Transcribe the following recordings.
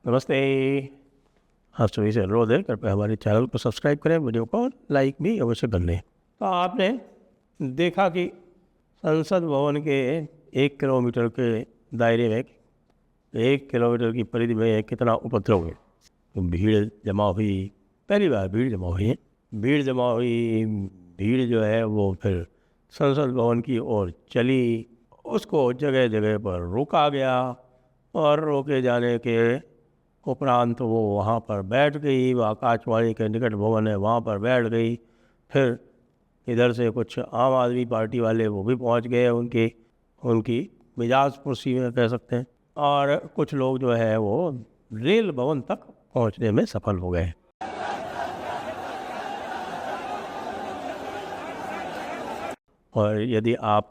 नमस्ते। आप सभी से अनुरोध है, कृपया हमारे चैनल को सब्सक्राइब करें, वीडियो को लाइक भी अवश्य कर लें। तो आपने देखा कि संसद भवन के 1 किलोमीटर के दायरे में, 1 किलोमीटर की परिधि में कितना उपद्रव है। तो भीड़ जमा हुई, पहली बार भीड़ जमा हुई है। भीड़ जो है वो फिर संसद भवन की ओर चली, उसको जगह जगह पर रोका गया और रोके जाने के उपरांत वो वहाँ पर बैठ गई। वो आकाशवाणी के निकट भवन है, वहाँ पर बैठ गई। फिर इधर से कुछ आम आदमी पार्टी वाले वो भी पहुँच गए, उनकी मिजाज पुरसी में कह सकते हैं। और कुछ लोग जो है वो रेल भवन तक पहुँचने में सफल हो गए। और यदि आप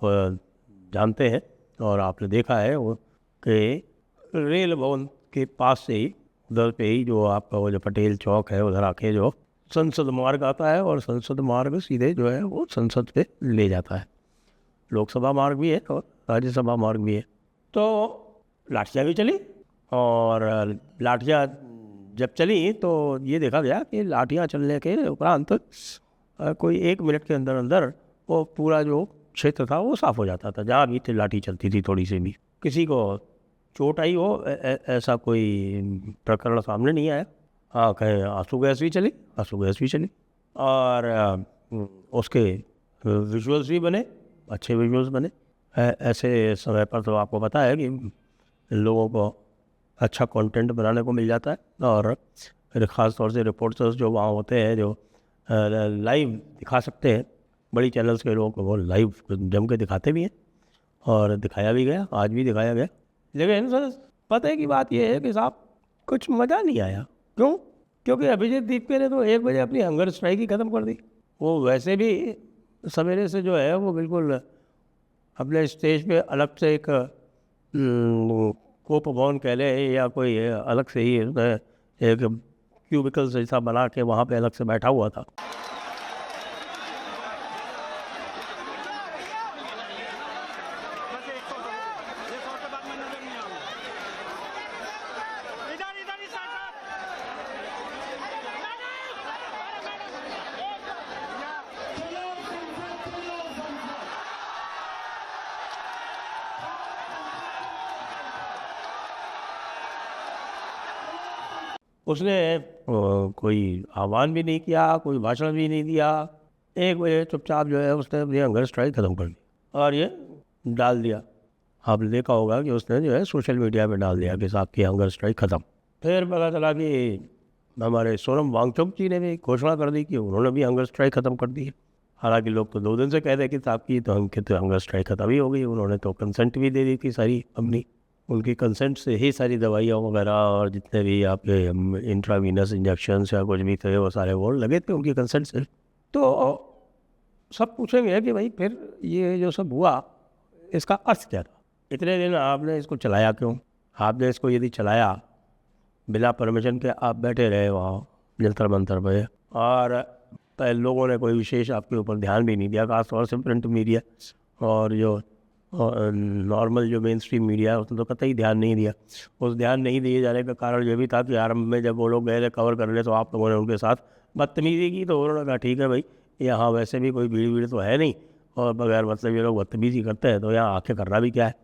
जानते हैं और आपने देखा है वो कि रेल भवन के पास से ही, उधर पे ही जो आपका वो जो पटेल चौक है, उधर आके जो संसद मार्ग आता है और संसद मार्ग सीधे जो है वो संसद पे ले जाता है। लोकसभा मार्ग भी है और राज्यसभा मार्ग भी है। तो लाठियाँ भी चली, और लाठियाँ जब चली तो ये देखा गया कि लाठियाँ चलने के उपरांत कोई 1 मिनट के अंदर अंदर वो पूरा जो क्षेत्र था वो साफ हो जाता था। जहाँ भी लाठी चलती थी थोड़ी सी भी, किसी को चोट आई हो ऐसा कोई प्रकरण सामने नहीं आया। हाँ, कहीं आंसू गैस भी चली और उसके विजुअल्स भी बने, अच्छे विजुअल्स बने। ऐसे समय पर तो आपको पता है कि लोगों को अच्छा कंटेंट बनाने को मिल जाता है। और ख़ास तौर से रिपोर्टर्स जो वहाँ होते हैं, जो लाइव दिखा सकते हैं, बड़ी चैनल्स के लोग वो लाइव जम के दिखाते भी हैं और दिखाया भी गया, आज भी दिखाया गया। लेकिन सर, पता की बात यह है कि साहब कुछ मज़ा नहीं आया। क्यों? क्योंकि अभिजीत दीपके ने तो 1 बजे अपनी हंगर स्ट्राइक ही ख़त्म कर दी। वो वैसे भी सवेरे से जो है वो बिल्कुल अपने स्टेज पे अलग से एक कोप भवन कह ले या कोई अलग से ही एक क्यूबिकल जैसा बना के वहाँ पे अलग से बैठा हुआ था। उसने कोई आह्वान भी नहीं किया, कोई भाषण भी नहीं दिया। 1 बजे चुपचाप जो है उसने अपनी हंगर स्ट्राइक ख़त्म कर दी और ये डाल दिया। आपने देखा होगा कि उसने जो है सोशल मीडिया पे डाल दिया कि साहब की हंगर स्ट्राइक ख़त्म। फिर पता चला कि हमारे सोनम वांगचुक जी ने भी घोषणा कर दी कि उन्होंने भी हंगर स्ट्राइक ख़त्म कर दी है। हालांकि लोग तो 2 दिन से कह रहे कि साहब की तो हंगर स्ट्राइक ख़त्म ही हो गई। उन्होंने तो कंसेंट भी दे दी थी सारी अपनी, उनकी कंसेंट से ही सारी दवाइयाँ वगैरह और जितने भी आपके इंट्रावीनस इंजेक्शन्स या कुछ भी थे वो सारे वो लगे थे उनकी कंसेंट से। तो सब पूछेंगे कि भाई फिर ये जो सब हुआ इसका अर्थ क्या था? इतने दिन आपने इसको चलाया क्यों? आपने इसको यदि चलाया बिना परमिशन के, आप बैठे रहे वहाँ जंतर मंतर पे और लोगों ने कोई विशेष आपके ऊपर ध्यान भी नहीं दिया, खासतौर से प्रिंट मीडिया और जो नॉर्मल जो मेन स्ट्रीम मीडिया है उसने तो कतई ध्यान नहीं दिया। उस ध्यान नहीं दिए जाने का कारण ये भी था कि आरंभ में जब वो लोग गए थे कवर करने तो आप लोगों ने उनके साथ बदतमीजी की। तो उन्होंने कहा ठीक है भाई, यहाँ वैसे भी कोई भीड़ तो है नहीं और बगैर मतलब ये लोग बदतमीजी करते हैं तो यहाँ आके करना भी क्या है।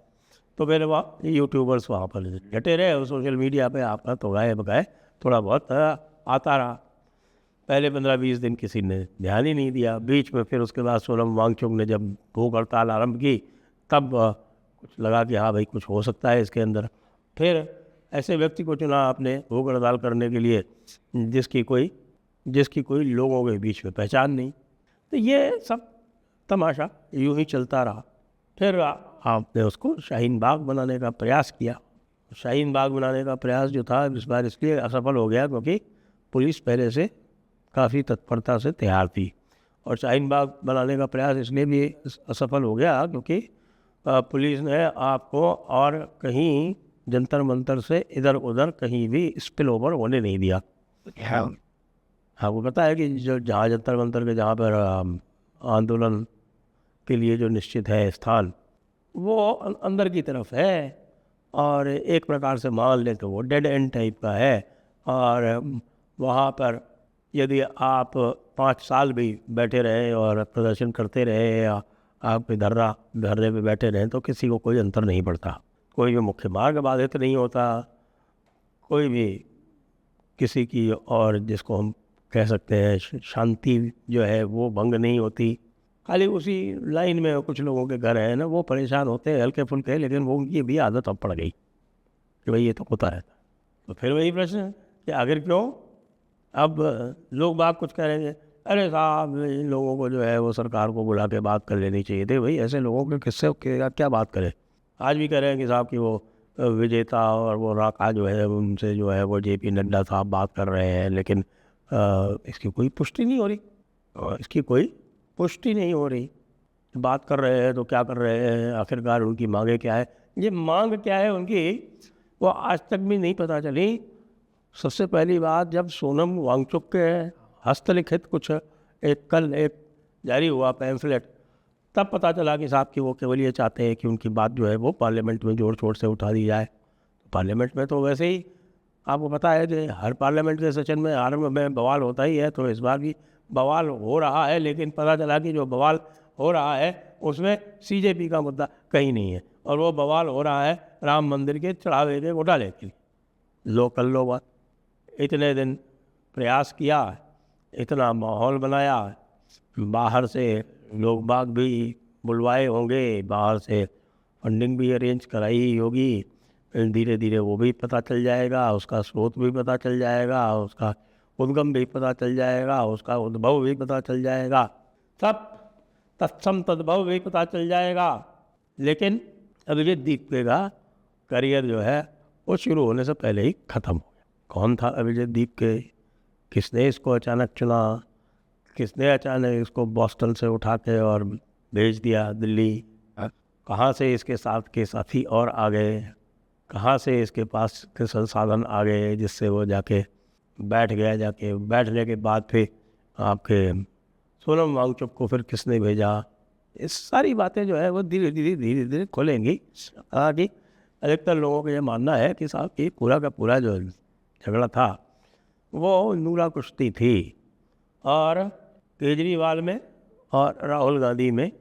तो फिर वहाँ यूट्यूबर्स वहाँ पर डटे रहे और सोशल मीडिया पर आपका तो गाए बगाए थोड़ा बहुत आता रहा। पहले 15-20 दिन किसी ने ध्यान ही नहीं दिया। बीच में फिर उसके बाद सोनम वांगचुक ने जब भूख हड़ताल आरंभ की तब कुछ लगा कि हाँ भाई कुछ हो सकता है इसके अंदर। फिर ऐसे व्यक्ति को चुना आपने भूख हड़ताल करने के लिए जिसकी कोई लोगों के बीच में पहचान नहीं। तो ये सब तमाशा यूं ही चलता रहा। फिर आपने उसको शाहीन बाग बनाने का प्रयास किया। शाहीन बाग बनाने का प्रयास जो था इस बार इसलिए असफल हो गया क्योंकि पुलिस पहले से काफ़ी तत्परता से तैयार थी। और शाहीन बाग बनाने का प्रयास इसलिए भी असफल हो गया क्योंकि पुलिस ने आपको और कहीं जंतर मंतर से इधर उधर कहीं भी स्पिल ओवर होने नहीं दिया। आपको पता है कि जो जहाँ जंतर मंतर के जहाँ पर आंदोलन के लिए जो निश्चित है स्थान वो अंदर की तरफ है और एक प्रकार से मान लें तो वो डेड एंड टाइप का है। और वहाँ पर यदि आप 5 साल भी बैठे रहे और प्रदर्शन करते रहे या आप धरने पे बैठे रहें तो किसी को कोई अंतर नहीं पड़ता, कोई भी मुख्य मार्ग बाधित नहीं होता, कोई भी किसी की और जिसको हम कह सकते हैं शांति जो है वो भंग नहीं होती। खाली उसी लाइन में कुछ लोगों के घर हैं ना, वो परेशान होते हैं हल्के फुल्के, लेकिन वो उनकी भी आदत अब पड़ गई कि भाई ये तो होता है। तो फिर वही प्रश्न है कि आखिर क्यों। अब लोग बात कुछ करेंगे, अरे साहब इन लोगों को जो है वो सरकार को बुला के बात कर लेनी चाहिए थी। भाई ऐसे लोगों के किससे क्या बात करें। आज भी कह रहे हैं कि साहब कि वो विजेता और वो राका जो है उनसे जो है वो JP नड्डा साहब बात कर रहे हैं, लेकिन इसकी कोई पुष्टि नहीं हो रही, इसकी कोई पुष्टि नहीं हो रही। बात कर रहे हैं तो क्या कर रहे हैं, आखिरकार उनकी मांगे क्या है, ये मांग क्या है उनकी वो आज तक भी नहीं पता चली। सबसे पहली बात, जब सोनम वांगचुक के हस्तलिखित कुछ कल एक जारी हुआ पैम्फलेट, तब पता चला कि साहब कि वो केवल ये चाहते हैं कि उनकी बात जो है वो पार्लियामेंट में जोर शोर से उठा दी जाए। पार्लियामेंट में तो वैसे ही आपको पता है कि हर पार्लियामेंट के सेशन में आरंभ में बवाल होता ही है, तो इस बार भी बवाल हो रहा है। लेकिन पता चला कि जो बवाल हो रहा है उसमें CJP का मुद्दा कहीं नहीं है, और वो बवाल हो रहा है राम मंदिर के चढ़ावे के घोटाले के लिए। लो कर लो बात। इतने दिन प्रयास किया, इतना माहौल बनाया, बाहर से लोग बाग भी बुलवाए होंगे, बाहर से फंडिंग भी अरेंज कराई होगी, धीरे धीरे वो भी पता चल जाएगा, उसका स्रोत भी पता चल जाएगा, उसका उद्गम भी पता चल जाएगा, उसका उद्भव भी पता चल जाएगा, सब तत्सम तद्भव भी पता चल जाएगा। लेकिन अभिजीत दीपके का करियर जो है वो शुरू होने से पहले ही ख़त्म हो गया। कौन था अभिजीत दीपके, किसने इसको अचानक चुना, किसने अचानक इसको बॉस्टन से उठा के और भेज दिया दिल्ली, कहाँ से इसके साथ के साथी और आ गए, कहाँ से इसके पास के संसाधन आ गए जिससे वो जाके बैठ गया। जाके बैठने के बाद फिर आपके सोनम वांगचुक को फिर किसने भेजा, ये सारी बातें जो है वो धीरे धीरे खुलेंगी। हालांकि अधिकतर लोगों का ये मानना है कि साहब ये पूरा का पूरा जो झगड़ा था वो नूरा कुश्ती थी, और केजरीवाल में और राहुल गांधी में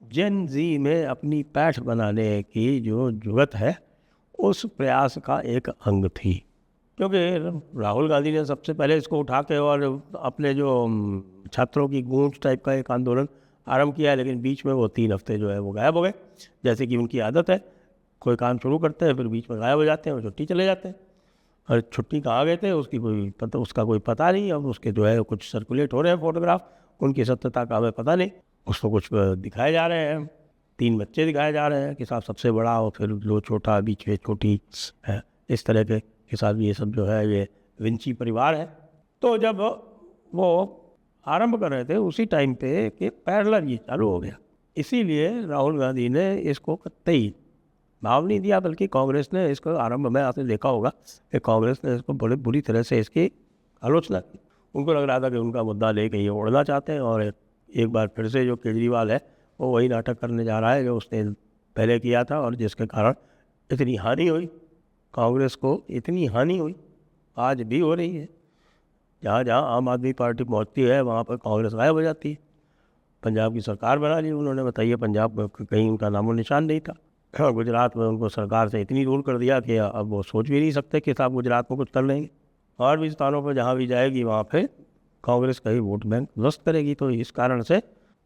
जेन जी में अपनी पैठ बनाने की जो जुगत है उस प्रयास का एक अंग थी। क्योंकि राहुल गांधी ने सबसे पहले इसको उठा के और अपने जो छात्रों की गूंज टाइप का एक आंदोलन आरंभ किया, लेकिन बीच में वो 3 हफ्ते जो है वो गायब हो गए, जैसे कि उनकी आदत है। कोई काम शुरू करते हैं फिर बीच में गायब हो जाते हैं और छुट्टी चले जाते हैं। और छुट्टी कहाँ गए थे उसका कोई पता नहीं। अब उसके जो है कुछ सर्कुलेट हो रहे हैं फोटोग्राफ, उनकी सत्यता का हमें पता नहीं। उसको कुछ दिखाए जा रहे हैं, 3 बच्चे दिखाए जा रहे हैं कि साहब सबसे बड़ा और फिर लो छोटा, बीच में छोटी है, इस तरह के साथ ये सब जो है ये विंची परिवार है। तो जब वो आरंभ कर रहे थे उसी टाइम पे कि पैरेलल ये चालू हो गया, इसीलिए राहुल गांधी ने इसको कतई भाव नहीं दिया, बल्कि कांग्रेस ने इसको आरंभ में आपने देखा होगा कि कांग्रेस ने इसको बड़े बुरी तरह से इसकी आलोचना की। उनको लग रहा था कि उनका मुद्दा लेके ये उड़ना चाहते हैं, और एक बार फिर से जो केजरीवाल है वो वही नाटक करने जा रहा है जो उसने पहले किया था, और जिसके कारण इतनी हानि हुई कांग्रेस को, इतनी हानि हुई, आज भी हो रही है। जहाँ जहाँ आम आदमी पार्टी पहुँचती है वहाँ पर कांग्रेस गायब हो जाती है। पंजाब की सरकार बना ली उन्होंने, बताइए पंजाब में कहीं उनका नामो निशान नहीं था। गुजरात में उनको सरकार से इतनी दूर कर दिया कि अब वो सोच भी नहीं सकते कि साहब गुजरात में कुछ कर लेंगे। और भी स्थानों पर जहाँ भी जाएगी वहाँ पे कांग्रेस का ही वोट बैंक ध्वस्त करेगी। तो इस कारण से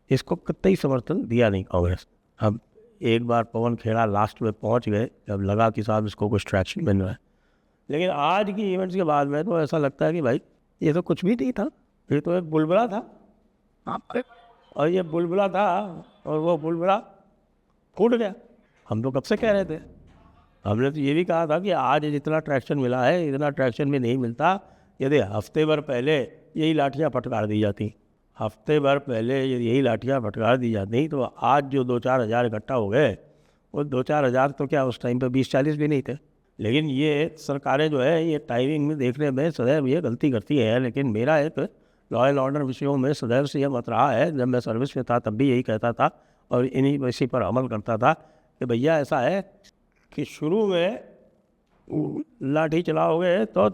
इसको कतई समर्थन दिया नहीं कांग्रेस। अब एक बार पवन खेड़ा लास्ट में पहुँच गए जब लगा कि साहब इसको कुछ ट्रैक्शन मिल रहा है, लेकिन आज की इवेंट्स के बाद में तो ऐसा लगता है कि भाई ये तो कुछ भी नहीं था, ये तो एक बुलबुला था। और ये बुलबुला था और वो बुलबुला फूट गया। हम तो कब से कह रहे थे, हमने तो ये भी कहा था कि आज जितना ट्रैक्शन मिला है इतना ट्रैक्शन भी नहीं मिलता यदि हफ्ते भर पहले यही लाठियाँ फटकार दी जाती। हफ्ते भर पहले यदि यही लाठियाँ फटकार दी जाती तो आज जो 2-4 हज़ार इकट्ठा हो गए, वो 2-4 हज़ार तो क्या उस टाइम पर 20-40 भी नहीं थे। लेकिन ये सरकारें जो है ये टाइमिंग में देखने में सदैव ये गलती करती है। लेकिन मेरा एक लॉ एंड ऑर्डर विषयों में सदैव से यह मत रहा है, जब मैं सर्विस में था तब भी यही कहता था और इन्हीं इसी पर अमल करता था कि भैया ऐसा है कि शुरू में लाठी चलाओगे तो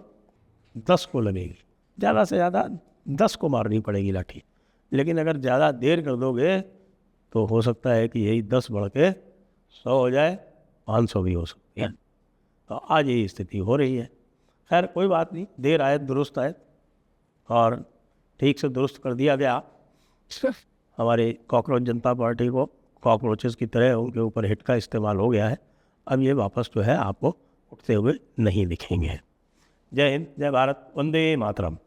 10 को लगेगी, ज़्यादा से ज़्यादा 10 को मारनी पड़ेगी लाठी। लेकिन अगर ज़्यादा देर कर दोगे तो हो सकता है कि यही 10 बढ़ के 100 हो जाए, 500 भी हो सकती है। तो आज यही स्थिति हो रही है। खैर कोई बात नहीं, देर आए दुरुस्त आए, और ठीक से दुरुस्त कर दिया गया। हमारे कॉकरोच जनता पार्टी को कॉकरोचेस की तरह उनके ऊपर हिट का इस्तेमाल हो गया है। अब ये वापस जो है आपको उठते हुए नहीं दिखेंगे। जय हिंद, जय भारत, वंदे मातरम।